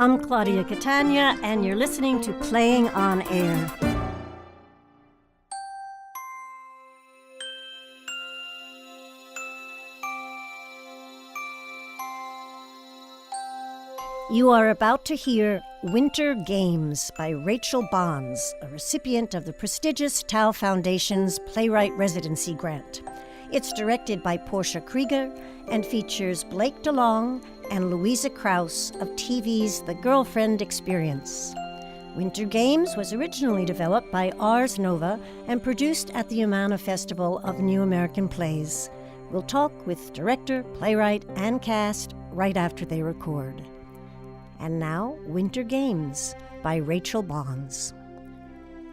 I'm Claudia Catania, and you're listening to Playing on Air. You are about to hear Winter Games by Rachel Bonds, a recipient of the prestigious Tow Foundation's Playwright Residency grant. It's directed by Portia Krieger and features Blake DeLong and Louisa Krause of TV's The Girlfriend Experience. Winter Games was originally developed by Ars Nova and produced at the Umana Festival of New American Plays. We'll talk with director, playwright, and cast right after they record. And now, Winter Games by Rachel Bonds.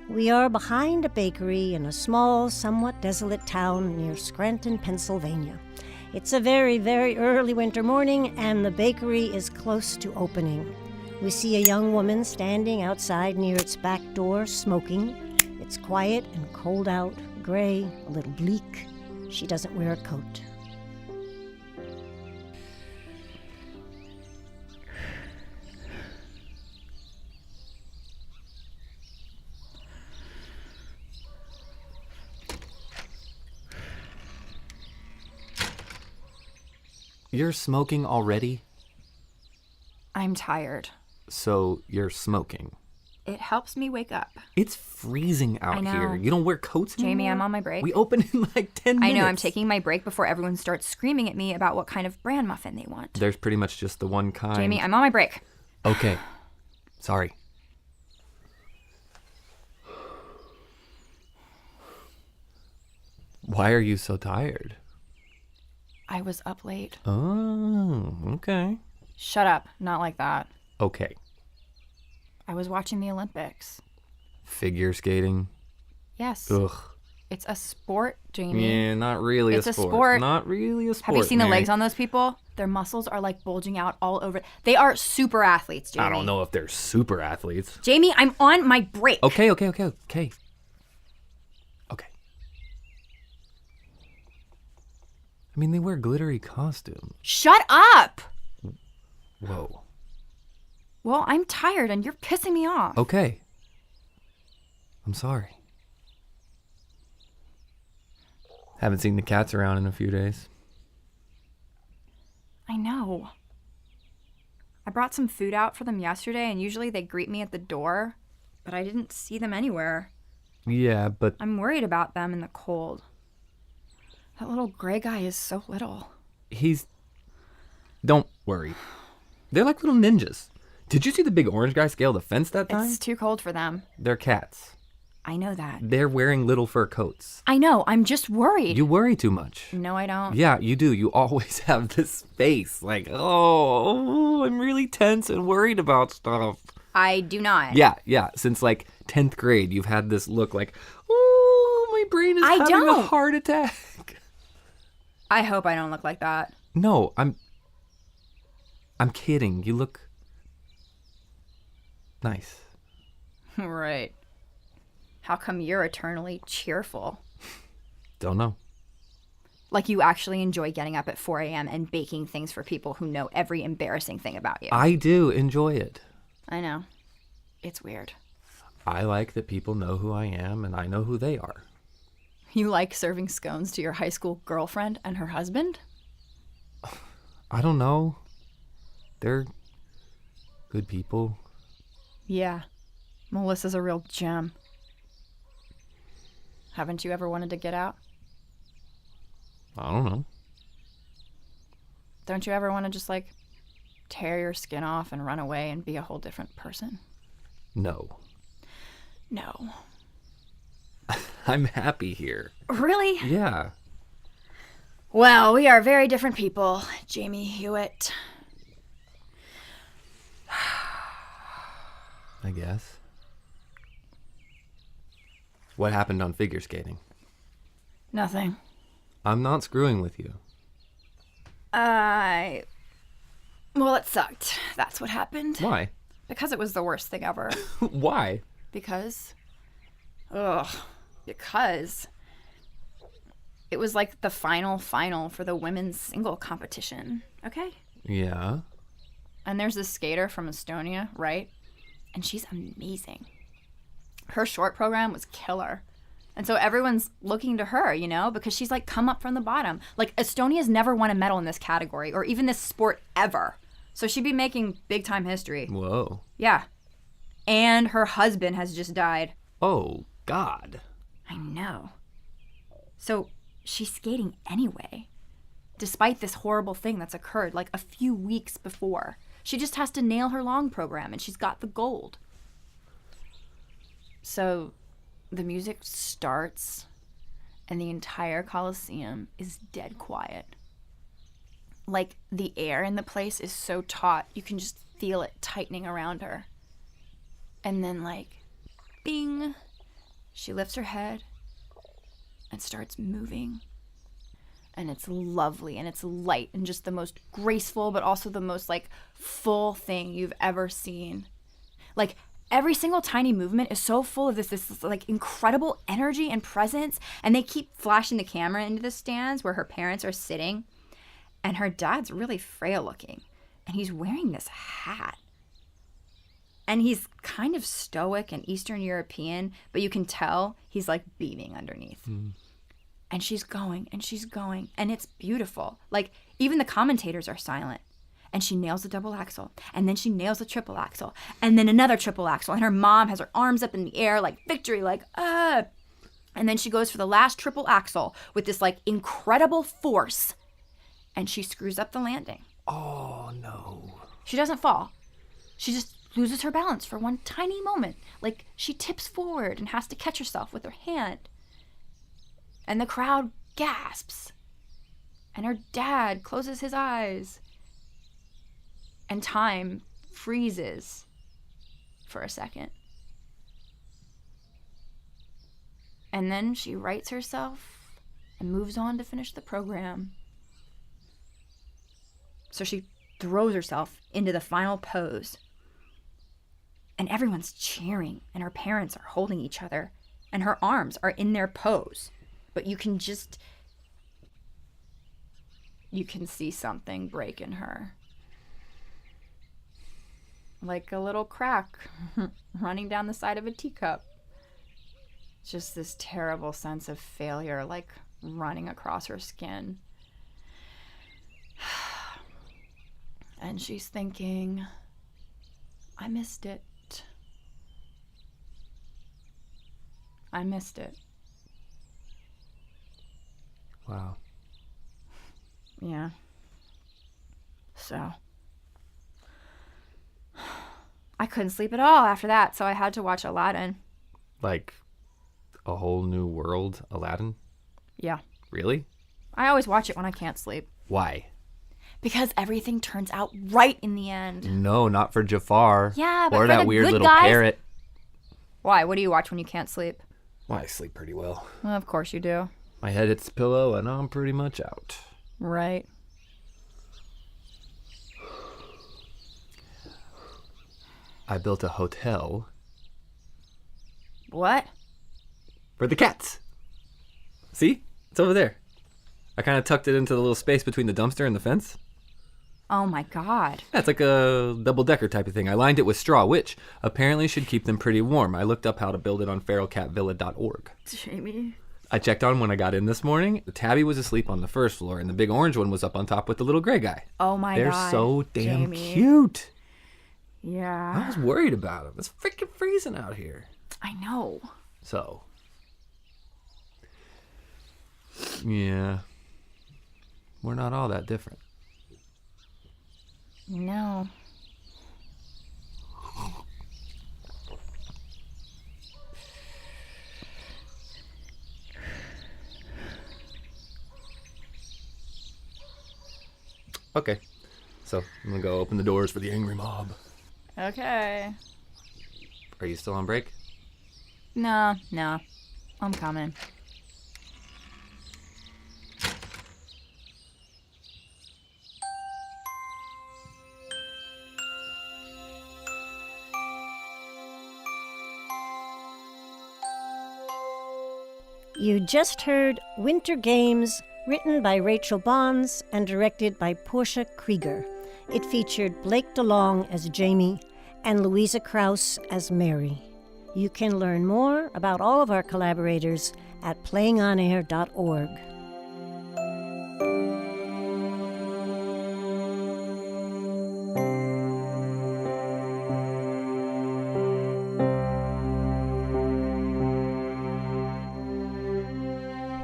We are behind a bakery in a small, somewhat desolate town near Scranton, Pennsylvania. It's a very, very early winter morning, and the bakery is close to opening. We see a young woman standing outside near its back door, smoking. It's quiet and cold out, gray, a little bleak. She doesn't wear a coat. You're smoking already? I'm tired. So you're smoking? It helps me wake up. It's freezing out here. You don't wear coats anymore? Jamie, I'm on my break. We open in like 10 minutes. I know, I'm taking my break before everyone starts screaming at me about what kind of bran muffin they want. There's pretty much just the one kind. Jamie, I'm on my break. Okay. Sorry. Why are you so tired? I was up late. Oh, okay. Shut up. Not like that. Okay. I was watching the Olympics. Figure skating? Yes. Ugh. It's a sport, Jamie. Yeah, not really It's a a sport. sport. Not really a sport. Have you seen the Mary. legs on those people? Their muscles are like bulging out all over. They are super athletes, Jamie. I don't know if they're super athletes. Jamie, I'm on my break. Okay. I mean, they wear glittery costumes. Shut up! Whoa. Well, I'm tired and you're pissing me off. Okay. I'm sorry. Haven't seen the cats around in a few days. I know. I brought some food out for them yesterday, and usually they greet me at the door, but I didn't see them anywhere. Yeah, but... I'm worried about them in the cold. That little gray guy is so little. Don't worry. They're like little ninjas. Did you see the big orange guy scale the fence that time? It's too cold for them. They're cats. I know that. They're wearing little fur coats. I know, I'm just worried. You worry too much. No, I don't. Yeah, you do. You always have this face like, oh, I'm really tense and worried about stuff. I do not. Yeah. Since like 10th grade, you've had this look like, oh, my brain is having a heart attack. I hope I don't look like that. No, I'm kidding. You look nice. Right. How come you're eternally cheerful? Don't know. Like you actually enjoy getting up at 4 a.m. and baking things for people who know every embarrassing thing about you. I do enjoy it. I know. It's weird. I like that people know who I am and I know who they are. You like serving scones to your high school girlfriend and her husband? I don't know. They're good people. Yeah. Melissa's a real gem. Haven't you ever wanted to get out? I don't know. Don't you ever want to just like tear your skin off and run away and be a whole different person? No. No. I'm happy here. Really? Yeah. Well, we are very different people, Jamie Hewitt. I guess. What happened on figure skating? Nothing. I'm not screwing with you. Well, it sucked. That's what happened. Why? Because it was the worst thing ever. Why? Because it was like the final for the women's single competition. Okay? Yeah. And there's this skater from Estonia, right? And she's amazing. Her short program was killer. And so everyone's looking to her, you know, because she's like come up from the bottom. Like Estonia's never won a medal in this category or even this sport ever. So she'd be making big time history. Whoa. Yeah. And her husband has just died. Oh, God. I know. So she's skating anyway, despite this horrible thing that's occurred like a few weeks before. She just has to nail her long program and she's got the gold. So the music starts and the entire Coliseum is dead quiet. Like the air in the place is so taut, you can just feel it tightening around her. And then like, bing, she lifts her head and starts moving. And it's lovely and it's light and just the most graceful, but also the most like full thing you've ever seen. Like every single tiny movement is so full of this like incredible energy and presence. And they keep flashing the camera into the stands where her parents are sitting. And her dad's really frail looking. And he's wearing this hat. And he's kind of stoic and Eastern European, but you can tell he's like beaming underneath. And she's going and she's going and it's beautiful. Like even the commentators are silent. And she nails the double axel and then she nails the triple axel and then another triple axel. And her mom has her arms up in the air like victory, like, ah. And then she goes for the last triple axel with this like incredible force. And she screws up the landing. Oh, no. She doesn't fall. She just loses her balance for one tiny moment. Like she tips forward and has to catch herself with her hand. And the crowd gasps. And her dad closes his eyes. And time freezes for a second. And then she rights herself and moves on to finish the program. So she throws herself into the final pose. And everyone's cheering, and her parents are holding each other, and her arms are in their pose. But you can see something break in her. Like a little crack running down the side of a teacup. Just this terrible sense of failure, like running across her skin. And she's thinking, I missed it. I missed it. Wow. Yeah. So I couldn't sleep at all after that, so I had to watch Aladdin. Like a whole new world, Aladdin? Yeah. Really? I always watch it when I can't sleep. Why? Because everything turns out right in the end. No, not for Jafar. Yeah, but or for that the weird good little guys. parrot. Why? What do you watch when you can't sleep? Well, I sleep pretty well. Well, of course you do. My head hits the pillow and I'm pretty much out. Right. I built a hotel. What? For the cats. See? It's over there. I kind of tucked it into the little space between the dumpster and the fence. Oh my God. Yeah, it's like a double-decker type of thing. I lined it with straw, which apparently should keep them pretty warm. I looked up how to build it on feralcatvilla.org. Jamie. I checked on when I got in this morning. Tabby was asleep on the first floor, and the big orange one was up on top with the little gray guy. Oh my They're God. so damn Jamie. cute. Yeah. I was worried about them. It's freaking freezing out here. I know. So, yeah, we're not all that different. No. Okay, so I'm gonna go open the doors for the angry mob. Okay. Are you still on break? No. I'm coming. You just heard Winter Games, written by Rachel Bonds and directed by Portia Krieger. It featured Blake DeLong as Jamie and Louisa Krause as Mary. You can learn more about all of our collaborators at playingonair.org.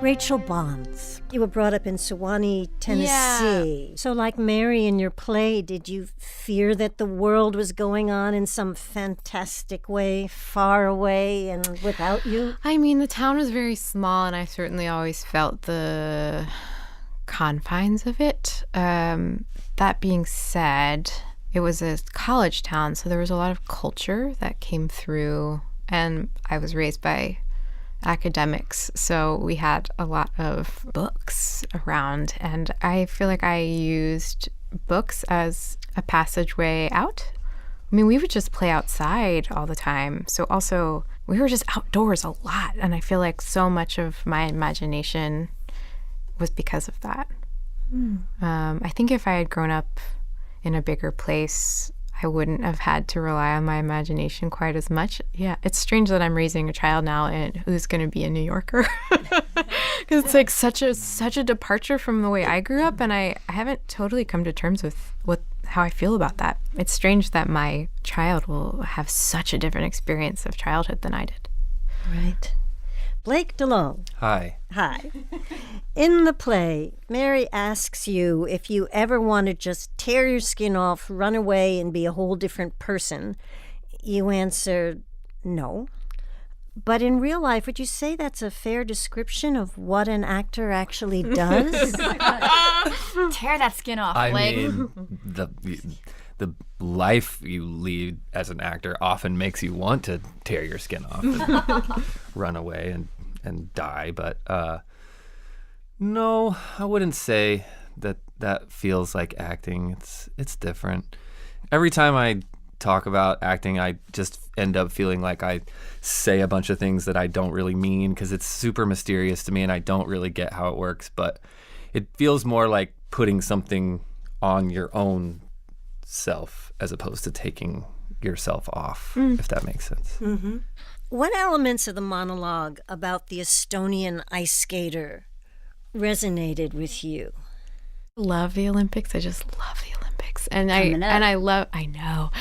Rachel Bonds. You were brought up in Sewanee, Tennessee. Yeah. So like Mary in your play, did you fear that the world was going on in some fantastic way, far away and without you? I mean, the town was very small, and I certainly always felt the confines of it. That being said, it was a college town, so there was a lot of culture that came through, and I was raised by academics, so we had a lot of books around, and I feel like I used books as a passageway out. I mean, we would just play outside all the time, so also we were just outdoors a lot, and I feel like so much of my imagination was because of that. I think if I had grown up in a bigger place, I wouldn't have had to rely on my imagination quite as much. Yeah, it's strange that I'm raising a child now and who's going to be a New Yorker. Because it's like such a departure from the way I grew up, and I haven't totally come to terms with how I feel about that. It's strange that my child will have such a different experience of childhood than I did. Right. Blake DeLong. Hi. Hi. In the play, Mary asks you if you ever want to just tear your skin off, run away, and be a whole different person. You answer no. But in real life, would you say that's a fair description of what an actor actually does? Tear that skin off, I Blake. mean, the life you lead as an actor often makes you want to tear your skin off and run away and die. But no, I wouldn't say that feels like acting. It's different. Every time I talk about acting, I just end up feeling like I say a bunch of things that I don't really mean because it's super mysterious to me and I don't really get how it works. But it feels more like putting something on your own self as opposed to taking yourself off, if that makes sense. Mm-hmm. What elements of the monologue about the Estonian ice skater resonated with you? Love the Olympics. I just love the Olympics. And I know,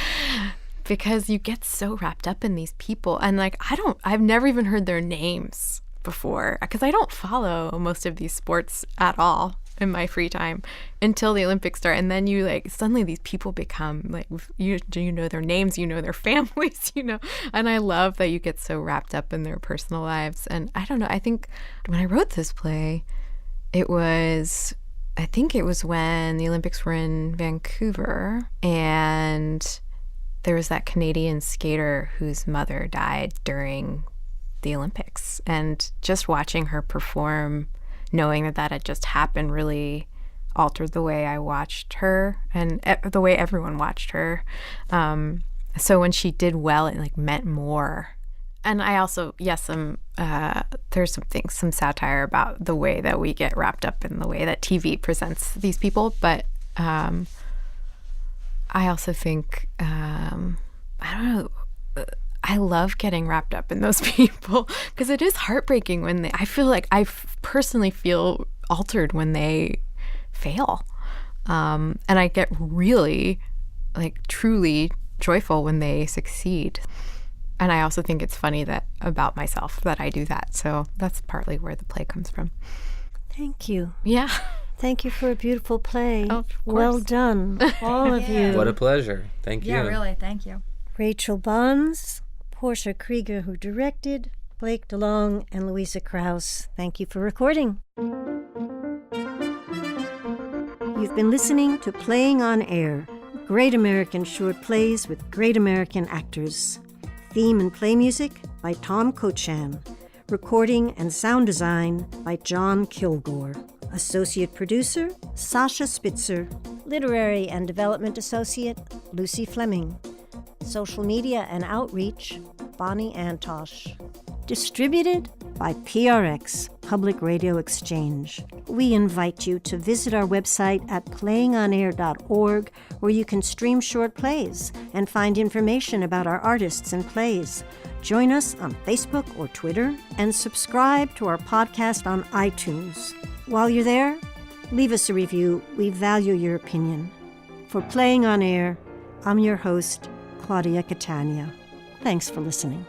because you get so wrapped up in these people, and like I've never even heard their names before because I don't follow most of these sports at all in my free time until the Olympics start, and then you like suddenly these people become like you know their names, you know their families, you know, and I love that you get so wrapped up in their personal lives. And I don't know, I think when I wrote this play, I think it was when the Olympics were in Vancouver, and there was that Canadian skater whose mother died during the Olympics, and just watching her perform, knowing that had just happened, really altered the way I watched her and the way everyone watched her. So when she did well, it like meant more. And I also, yes, there's some satire about the way that we get wrapped up in the way that TV presents these people. But I also think, I don't know, I love getting wrapped up in those people because it is heartbreaking when I feel like I personally feel altered when they fail. And I get really, like, truly joyful when they succeed. And I also think it's funny that about myself that I do that. So that's partly where the play comes from. Thank you. Yeah. Thank you for a beautiful play. Oh, of course. Well done, all of you. What a pleasure. Thank you. Yeah, really. Thank you. Rachel Bonds, Portia Krieger, who directed, Blake DeLong, and Louisa Krause. Thank you for recording. You've been listening to Playing on Air, Great American Short Plays with Great American Actors. Theme and play music by Tom Cochan. Recording and sound design by John Kilgore. Associate producer, Sasha Spitzer. Literary and Development Associate, Lucy Fleming. Social media and outreach, Bonnie Antosh. Distributed by PRX. public radio exchange. We invite you to visit our website at playingonair.org, where you can stream short plays and find information about our artists and plays. Join us on Facebook or Twitter, and subscribe to our podcast on iTunes. While you're there, leave us a review. We value your opinion. For Playing on Air, I'm your host, Claudia Catania. Thanks for listening.